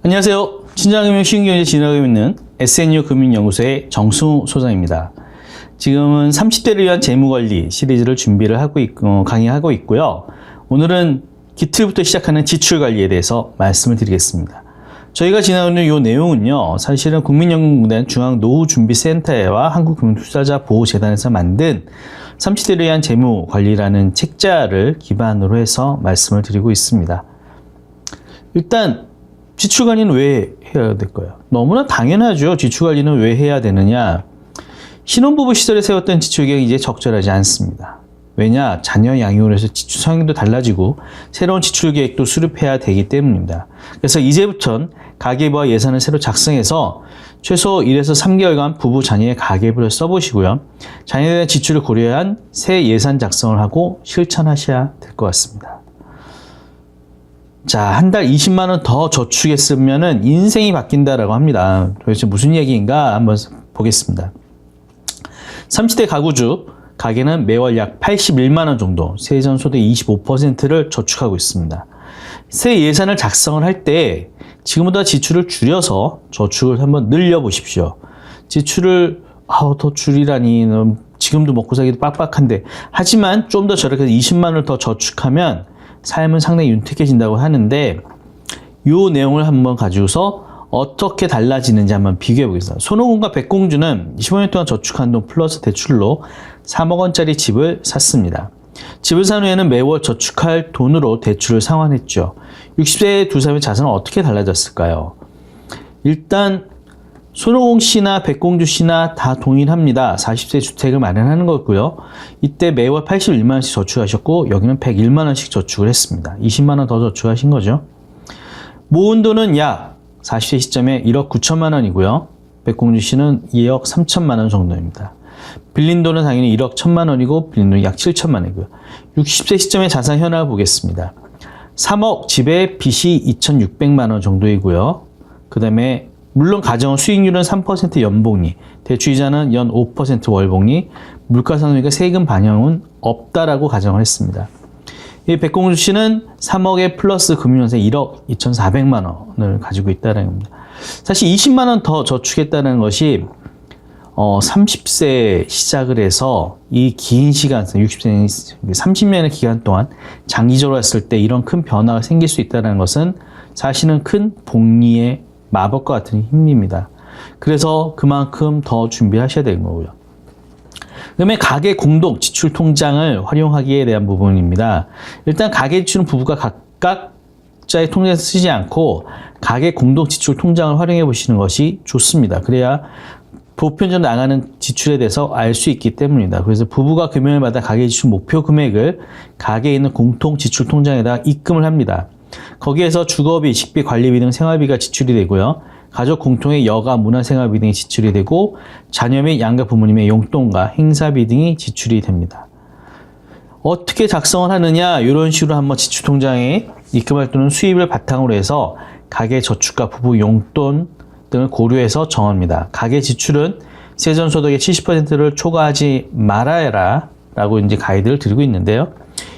안녕하세요. 친절금융 쉬운 경제 진행하고 있는 SNU 금융연구소의 정승우 소장입니다. 지금은 30대를 위한 재무관리 시리즈를 준비를 하고 강의하고 있고요. 오늘은 기틀부터 시작하는 지출관리에 대해서 말씀을 드리겠습니다. 저희가 진행하는 이 내용은요, 사실은 국민연금공단 중앙노후준비센터와 한국금융투자자보호재단에서 만든 30대를 위한 재무관리라는 책자를 기반으로 해서 말씀을 드리고 있습니다. 일단 지출관리는 왜 해야 될까요? 너무나 당연하죠. 지출관리는 왜 해야 되느냐? 신혼부부 시절에 세웠던 지출계획이 이제 적절하지 않습니다. 왜냐? 자녀 양육을 해서 지출 성향도 달라지고 새로운 지출계획도 수립해야 되기 때문입니다. 그래서 이제부턴 가계부와 예산을 새로 작성해서 최소 1에서 3개월간 부부 자녀의 가계부를 써보시고요. 자녀에 대한 지출을 고려한 새 예산 작성을 하고 실천하셔야 될 것 같습니다. 자, 한 달 20만 원 더 저축했으면은 인생이 바뀐다라고 합니다. 도대체 무슨 얘기인가 한번 보겠습니다. 30대 가구주 가계는 매월 약 81만 원 정도, 세전 소득 25%를 저축하고 있습니다. 새 예산을 작성을 할 때 지금보다 지출을 줄여서 저축을 한번 늘려 보십시오. 지출을 더 줄이라니, 지금도 먹고 살기도 빡빡한데, 하지만 좀 더 저렇게 20만 원을 더 저축하면 삶은 상당히 윤택해진다고 하는데, 이 내용을 한번 가지고서 어떻게 달라지는지 한번 비교해 보겠습니다. 손오공과 백공주는 15년 동안 저축한 돈 플러스 대출로 3억 원짜리 집을 샀습니다. 집을 산 후에는 매월 저축할 돈으로 대출을 상환했죠. 60세 두 사람의 자산은 어떻게 달라졌을까요? 일단 손오공 씨나 백공주 씨나 다 동일합니다. 40세 주택을 마련하는 거고요. 이때 매월 81만 원씩 저축하셨고, 여기는 101만 원씩 저축을 했습니다. 20만 원 더 저축하신 거죠. 모은 돈은 약 40세 시점에 1억 9천만 원이고요. 백공주 씨는 2억 3천만 원 정도입니다. 빌린 돈은 당연히 1억 1천만 원이고, 빌린 돈이 약 7천만 원이고요. 60세 시점의 자산 현황을 보겠습니다. 3억, 집에 빚이 2,600만 원 정도이고요. 그 다음에 물론 가정 수익률은 3% 연복리, 대출이자는 연 5% 월복리, 물가상승이니까 세금 반영은 없다라고 가정을 했습니다. 이 백공주 씨는 3억에 플러스 금융연세 1억 2,400만 원을 가지고 있다는 겁니다. 사실 20만 원 더 저축했다는 것이 30세 시작을 해서 이 긴 시간, 60세, 30년의 기간 동안 장기적으로 했을 때 이런 큰 변화가 생길 수 있다는 것은 사실은 큰 복리의 마법과 같은 힘입니다. 그래서 그만큼 더 준비하셔야 되는 거고요. 그다음에 가계 공동 지출 통장을 활용하기에 대한 부분입니다. 일단 가계 지출은 부부가 각자의 통장에서 쓰지 않고 가계 공동 지출 통장을 활용해 보시는 것이 좋습니다. 그래야 보편적으로 나가는 지출에 대해서 알 수 있기 때문입니다. 그래서 부부가 금요일마다 가계 지출 목표 금액을 가계에 있는 공통 지출 통장에다 입금을 합니다. 거기에서 주거비, 식비, 관리비 등 생활비가 지출이 되고요. 가족 공통의 여가, 문화생활비 등이 지출이 되고, 자녀 및 양가 부모님의 용돈과 행사비 등이 지출이 됩니다. 어떻게 작성을 하느냐, 이런 식으로 한번 지출통장에 입금할 또는 수입을 바탕으로 해서 가계 저축과 부부 용돈 등을 고려해서 정합니다. 가계 지출은 세전소득의 70%를 초과하지 말아야 라고 이제 가이드를 드리고 있는데요.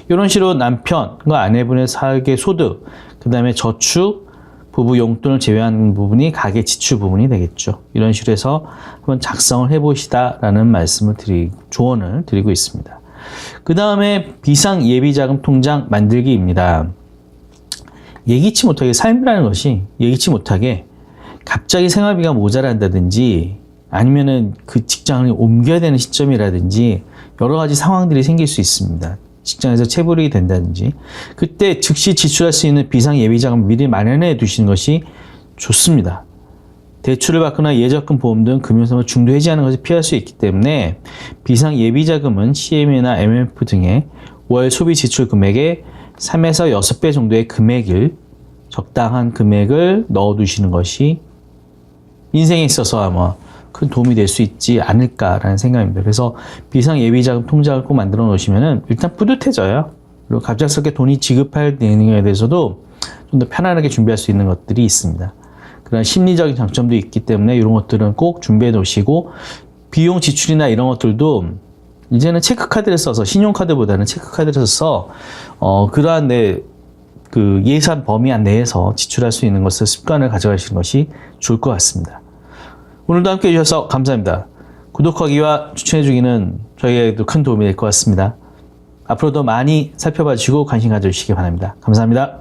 이런 식으로 남편과 아내분의 사계 소득, 그 다음에 저축, 부부 용돈을 제외한 부분이 가계 지출 부분이 되겠죠. 이런 식으로 해서 한번 작성을 해보시다라는 조언을 드리고 있습니다. 그 다음에 비상 예비자금 통장 만들기입니다. 예기치 못하게, 삶이라는 것이 예기치 못하게 갑자기 생활비가 모자란다든지 아니면은 그 직장을 옮겨야 되는 시점이라든지 여러 가지 상황들이 생길 수 있습니다. 직장에서 체불이 된다든지, 그때 즉시 지출할 수 있는 비상 예비자금을 미리 마련해 두시는 것이 좋습니다. 대출을 받거나 예적금, 보험 등 금융상품 중도 해지하는 것을 피할 수 있기 때문에 비상 예비자금은 CM이나 MMF 등의 월 소비 지출 금액의 3에서 6배 정도의 적당한 금액을 넣어 두시는 것이 인생에 있어서 아마 큰 도움이 될 수 있지 않을까라는 생각입니다. 그래서 비상 예비자금 통장을 꼭 만들어 놓으시면은 일단 뿌듯해져요. 그리고 갑작스럽게 돈이 지급할 내용에 대해서도 좀 더 편안하게 준비할 수 있는 것들이 있습니다. 그런 심리적인 장점도 있기 때문에 이런 것들은 꼭 준비해 놓으시고, 비용 지출이나 이런 것들도 이제는 체크카드를 써서, 신용카드보다는 체크카드를 써서 그러한 그 예산 범위 안 내에서 지출할 수 있는 것을 습관을 가져가시는 것이 좋을 것 같습니다. 오늘도 함께 해주셔서 감사합니다. 구독하기와 추천해주기는 저희에게도 큰 도움이 될 것 같습니다. 앞으로도 많이 살펴봐 주시고 관심 가져주시기 바랍니다. 감사합니다.